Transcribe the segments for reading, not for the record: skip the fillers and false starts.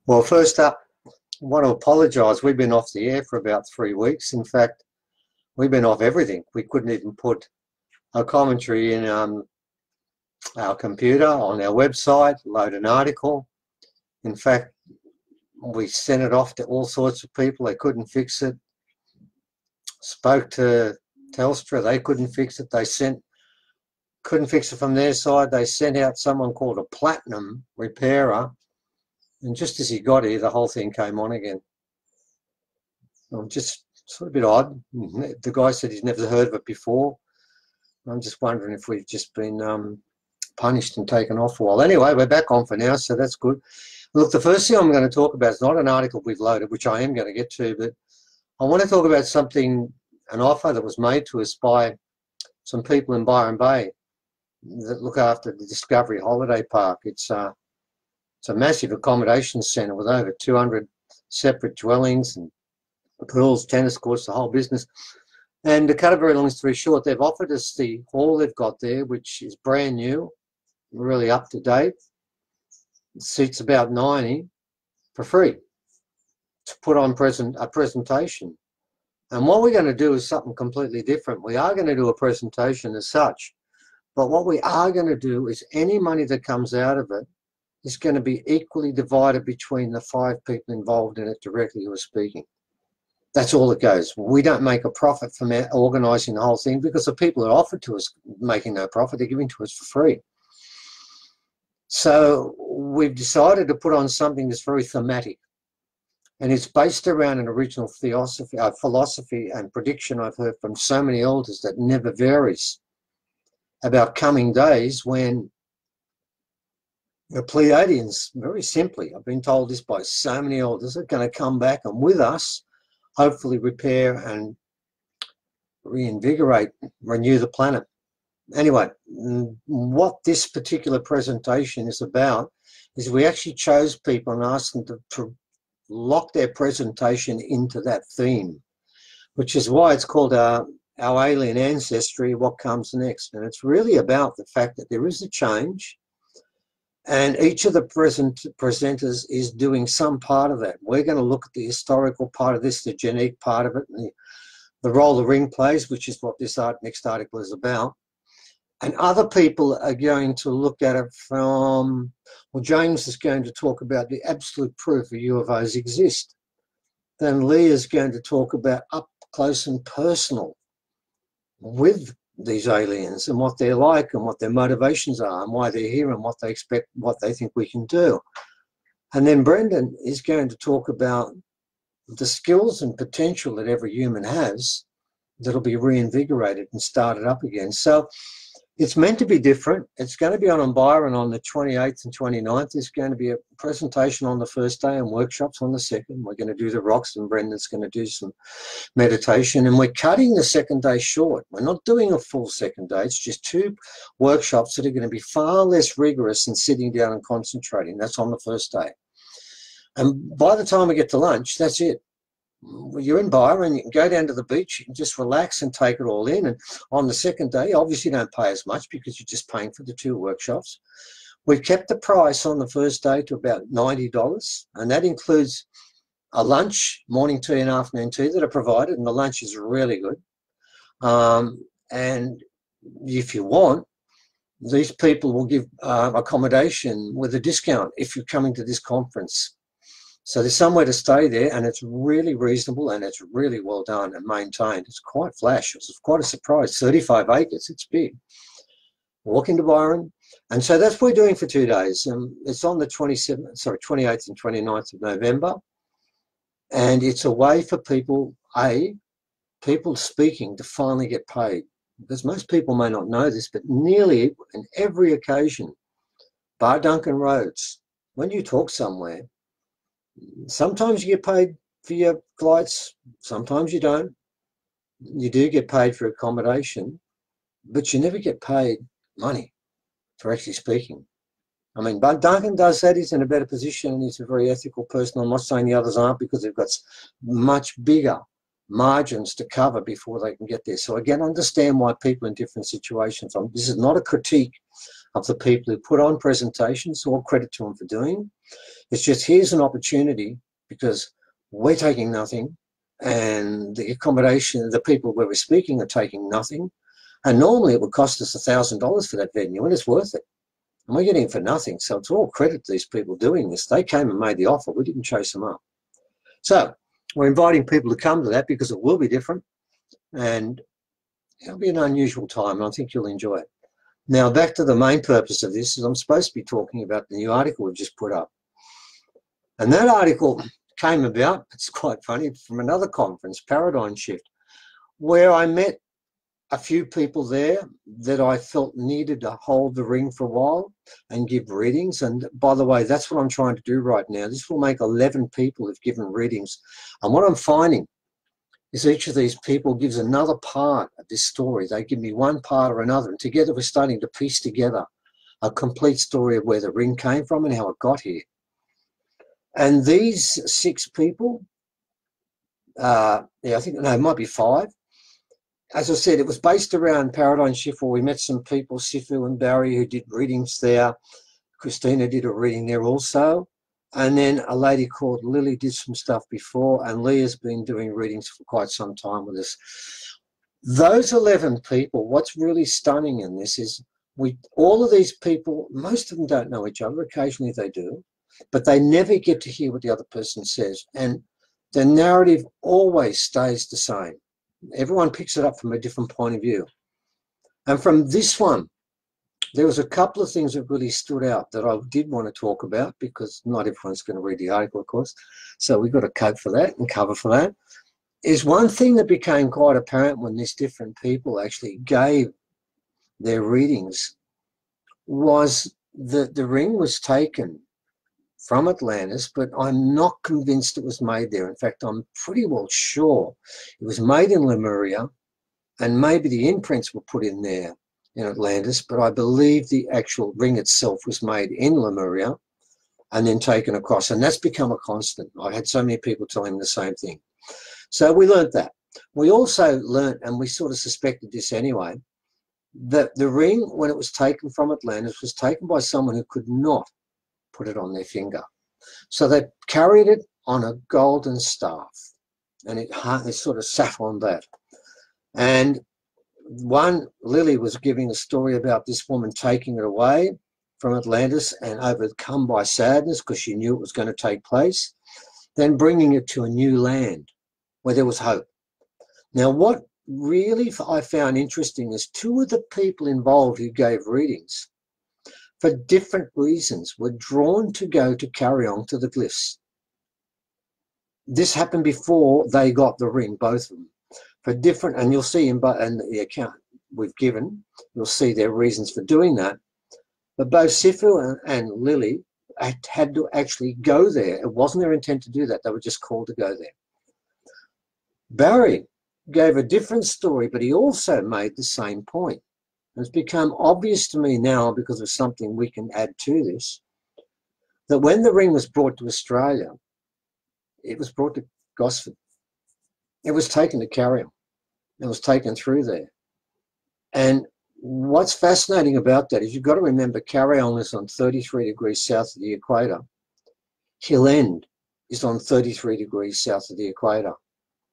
Well, first up, I want to apologise. We've been off the air for about 3 weeks. In fact, we've been off everything. We couldn't even put a commentary in our computer, on our website, load an article. In fact, we sent it off to all sorts of people. They couldn't fix it. Spoke to Telstra. They couldn't fix it. Couldn't fix it from their side. They sent out someone called a platinum repairer. And just as he got here, the whole thing came on again. Just sort of a bit odd. The guy said he's never heard of it before. I'm just wondering if we've just been punished and taken off for a while. Anyway, we're back on for now, so that's good. Look, the first thing I'm going to talk about is not an article we've loaded, which I am going to get to, but I want to talk about something, an offer that was made to us by some people in Byron Bay that look after the Discovery Holiday Park. It's a massive accommodation centre with over 200 separate dwellings and pools, tennis courts, the whole business. And to cut a very long story short, they've offered us the hall they've got there, which is brand new, really up to date. It seats about 90 for free to put on a presentation. And what we're going to do is something completely different. We are going to do a presentation as such, but what we are going to do is any money that comes out of it is going to be equally divided between the 5 people involved in it directly who are speaking. That's all it goes. We don't make a profit from organising the whole thing because the people that offered to us making no profit, they're giving to us for free. So we've decided to put on something that's very thematic, and it's based around an original philosophy and prediction I've heard from so many elders that never varies about coming days when the Pleiadians, very simply, I've been told this by so many elders, are going to come back and with us hopefully repair and reinvigorate, renew the planet. Anyway, what this particular presentation is about is we actually chose people and asked them to lock their presentation into that theme, which is why it's called our alien ancestry, what comes next. And it's really about the fact that there is a change, and each of the presenters is doing some part of that. We're going to look at the historical part of this, the genetic part of it, and the role the ring plays, which is what this next article is about. And other people are going to look at it from, well, James is going to talk about the absolute proof that UFOs exist. Then Lee is going to talk about up close and personal with these aliens and what they're like and what their motivations are and why they're here and what they expect, what they think we can do. And then Brendan is going to talk about the skills and potential that every human has that'll be reinvigorated and started up again. So it's meant to be different. It's going to be on Byron on the 28th and 29th. There's going to be a presentation on the first day and workshops on the second. We're going to do the rocks and Brendan's going to do some meditation. And we're cutting the second day short. We're not doing a full second day. It's just 2 workshops that are going to be far less rigorous than sitting down and concentrating. That's on the first day. And by the time we get to lunch, that's it. You're in Byron, you can go down to the beach, you can just relax and take it all in. And on the second day, obviously you don't pay as much because you're just paying for the 2 workshops. We've kept the price on the first day to about $90, and that includes a lunch, morning tea and afternoon tea that are provided, and the lunch is really good. And if you want, these people will give accommodation with a discount if you're coming to this conference. So there's somewhere to stay there, and it's really reasonable and it's really well done and maintained. It's quite flash. It was quite a surprise. 35 acres, it's big. Walk into Byron. And so that's what we're doing for 2 days. It's on the 28th and 29th of November. And it's a way for people, people speaking to finally get paid. Because most people may not know this, but nearly in every occasion, bar Duncan Roads, when you talk somewhere, sometimes you get paid for your flights, sometimes you don't. You do get paid for accommodation, but you never get paid money for actually speaking. I mean, but Duncan does that. He's in a better position and he's a very ethical person. I'm not saying the others aren't, because they've got much bigger margins to cover before they can get there. So again, understand why people in different situations. This is not a critique of the people who put on presentations. All credit to them for doing. It's just, here's an opportunity, because we're taking nothing, and the accommodation, the people where we're speaking are taking nothing. And normally it would cost us $1,000 for that venue, and it's worth it. And we're getting it for nothing. So it's all credit to these people doing this. They came and made the offer. We didn't chase them up. So we're inviting people to come to that, because it will be different, and it'll be an unusual time, and I think you'll enjoy it. Now, back to the main purpose of this, is I'm supposed to be talking about the new article we've just put up. And that article came about, it's quite funny, from another conference, Paradigm Shift, where I met a few people there that I felt needed to hold the ring for a while and give readings. And by the way, that's what I'm trying to do right now. This will make 11 people who've given readings. And what I'm finding is each of these people gives another part of this story. They give me one part or another, and together we're starting to piece together a complete story of where the ring came from and how it got here. And these 6 people, I think, no, it might be 5. As I said, it was based around Paradigm Shift, where we met some people, Sifu and Barry, who did readings there. Christina did a reading there also. And then a lady called Lily did some stuff before, and Leah's been doing readings for quite some time with us. Those 11 people, what's really stunning in this is all of these people, most of them don't know each other. Occasionally they do, but they never get to hear what the other person says. And the narrative always stays the same. Everyone picks it up from a different point of view. And from this one, there was a couple of things that really stood out that I did want to talk about, because not everyone's going to read the article, of course. So we've got to cope for that and cover for that. Is one thing that became quite apparent when these different people actually gave their readings was that the ring was taken from Atlantis, but I'm not convinced it was made there. In fact, I'm pretty well sure it was made in Lemuria, and maybe the imprints were put in there in Atlantis, but I believe the actual ring itself was made in Lemuria and then taken across, and that's become a constant. I had so many people telling me the same thing. So we learned that. We also learned, and we sort of suspected this anyway, that the ring, when it was taken from Atlantis, was taken by someone who could not put it on their finger. So they carried it on a golden staff, and it sort of sat on that. And Lily was giving a story about this woman taking it away from Atlantis and overcome by sadness because she knew it was going to take place, then bringing it to a new land where there was hope. Now, what really I found interesting is 2 of the people involved who gave readings, for different reasons, were drawn to go to Carrion to the glyphs. This happened before they got the ring, both of them. For different, and you'll see in the account we've given, you'll see their reasons for doing that. But both Sifu and Lily had to actually go there. It wasn't their intent to do that. They were just called to go there. Barry gave a different story, but he also made the same point. And it's become obvious to me now, because of something we can add to this, that when the ring was brought to Australia, it was brought to Gosford. It was taken to Carrion. It was taken through there. And what's fascinating about that is you've got to remember Carrion is on 33 degrees south of the equator. Hill End is on 33 degrees south of the equator.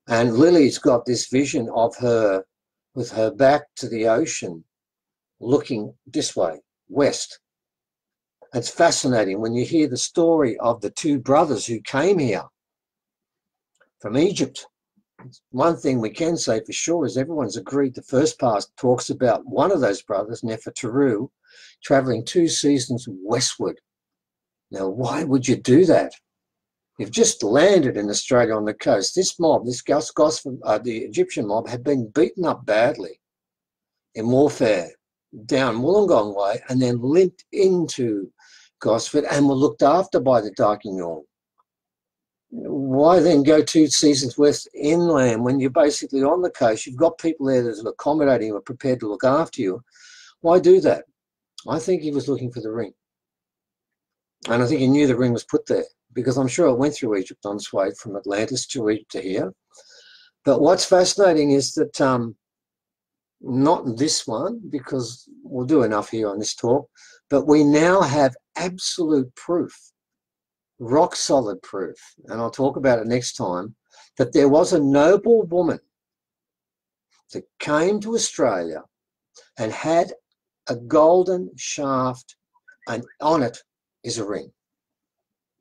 And Lily's got this vision of her with her back to the ocean, looking this way, west. It's fascinating when you hear the story of the 2 brothers who came here from Egypt. One thing we can say for sure is everyone's agreed the first part talks about one of those brothers, Nefertari, traveling 2 seasons westward. Now, why would you do that? You've just landed in Australia on the coast. This mob, the Egyptian mob, had been beaten up badly in warfare down Wollongong way, and then limped into Gosford and were looked after by the Darkinjung. Why then go 2 seasons west inland when you're basically on the coast? You've got people there that are accommodating or prepared to look after you. Why do that? I think he was looking for the ring. And I think he knew the ring was put there, because I'm sure it went through Egypt on its way from Atlantis to Egypt to here. But what's fascinating is that Not this one, because we'll do enough here on this talk, but we now have absolute proof, rock solid proof, and I'll talk about it next time, that there was a noble woman that came to Australia and had a golden shaft, and on it is a ring.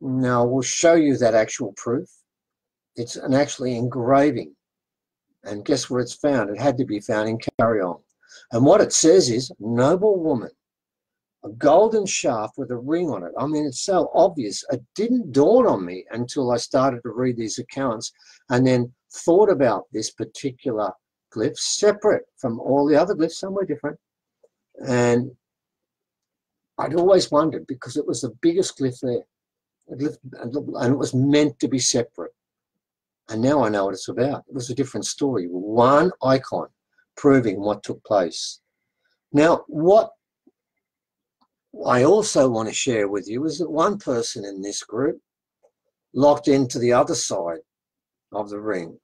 Now, we'll show you that actual proof. It's an actually engraving. And guess where it's found? It had to be found in Bryon. And what it says is, noble woman, a golden shaft with a ring on it. I mean, it's so obvious. It didn't dawn on me until I started to read these accounts and then thought about this particular glyph separate from all the other glyphs, somewhere different. And I'd always wondered, because it was the biggest glyph there, and it was meant to be separate. And now I know what it's about. It was a different story. One icon proving what took place. Now, what I also want to share with you is that one person in this group locked into the other side of the ring.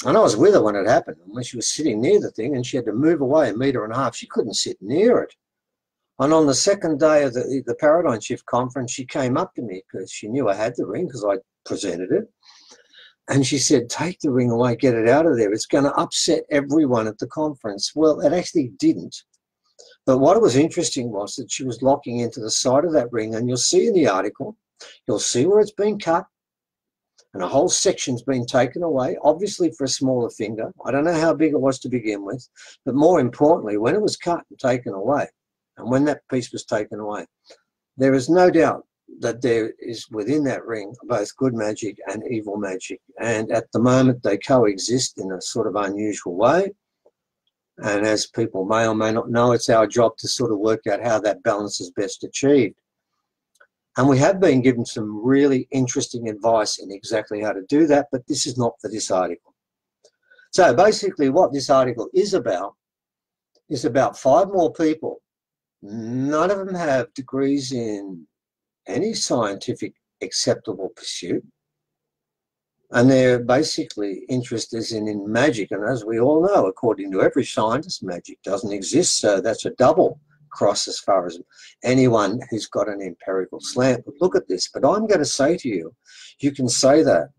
And I was with her when it happened. And when she was sitting near the thing and she had to move away 1.5 meters, she couldn't sit near it. And on the second day of the Paradigm Shift conference, she came up to me because she knew I had the ring because I presented it. And she said, take the ring away, get it out of there. It's going to upset everyone at the conference. Well, it actually didn't. But what was interesting was that she was locking into the side of that ring. And you'll see in the article, you'll see where it's been cut. And a whole section's been taken away, obviously for a smaller finger. I don't know how big it was to begin with. But more importantly, when it was cut and taken away, and when that piece was taken away, there is no doubt that there is within that ring both good magic and evil magic. And at the moment, they coexist in a sort of unusual way. And as people may or may not know, it's our job to sort of work out how that balance is best achieved. And we have been given some really interesting advice in exactly how to do that, but this is not for this article. So basically what this article is about 5 more people. None of them have degrees in any scientific acceptable pursuit. And their basically interest is in magic. And as we all know, according to every scientist, magic doesn't exist. So that's a double cross as far as anyone who's got an empirical slant would look at this. But I'm going to say to you, you can say that.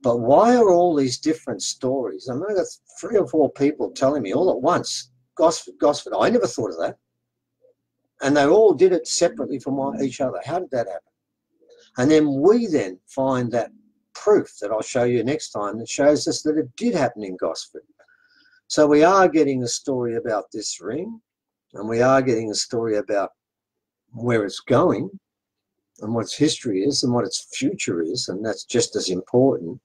But why are all these different stories? I mean, I got 3 or 4 people telling me all at once, Gosford, I never thought of that. And they all did it separately from each other. How did that happen? And then we then find that proof that I'll show you next time that shows us that it did happen in Gosford. So we are getting a story about this ring, and we are getting a story about where it's going and what its history is and what its future is, and that's just as important.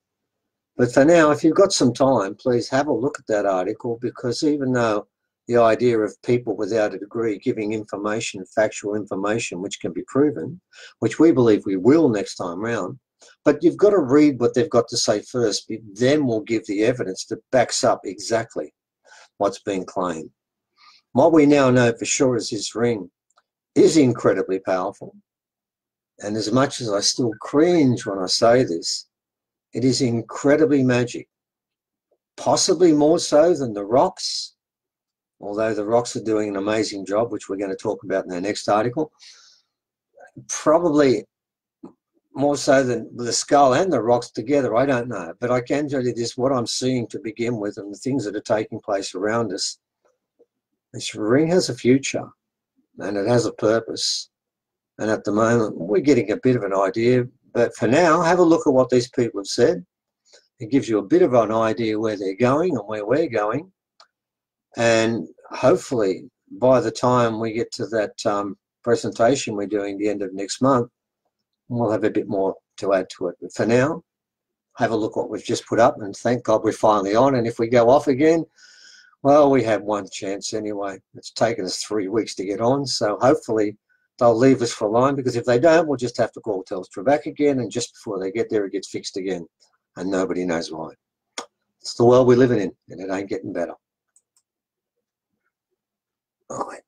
But for now, if you've got some time, please have a look at that article, because even though the idea of people without a degree giving information, factual information, which can be proven, which we believe we will next time round, but you've got to read what they've got to say first, then we'll give the evidence that backs up exactly what's being claimed. What we now know for sure is this ring is incredibly powerful. And as much as I still cringe when I say this, it is incredibly magic, possibly more so than the rocks, although the rocks are doing an amazing job, which we're going to talk about in our next article. Probably more so than the skull and the rocks together, I don't know. But I can tell you this, what I'm seeing to begin with and the things that are taking place around us, this ring has a future and it has a purpose. And at the moment, we're getting a bit of an idea. But for now, have a look at what these people have said. It gives you a bit of an idea where they're going and where we're going. And hopefully, by the time we get to that presentation we're doing the end of next month, we'll have a bit more to add to it. But for now, have a look what we've just put up, and thank God we're finally on. And if we go off again, well, we have one chance anyway. It's taken us 3 weeks to get on, so hopefully they'll leave us for a line, because if they don't, we'll just have to call Telstra back again, and just before they get there, it gets fixed again, and nobody knows why. It's the world we're living in, and it ain't getting better. All right.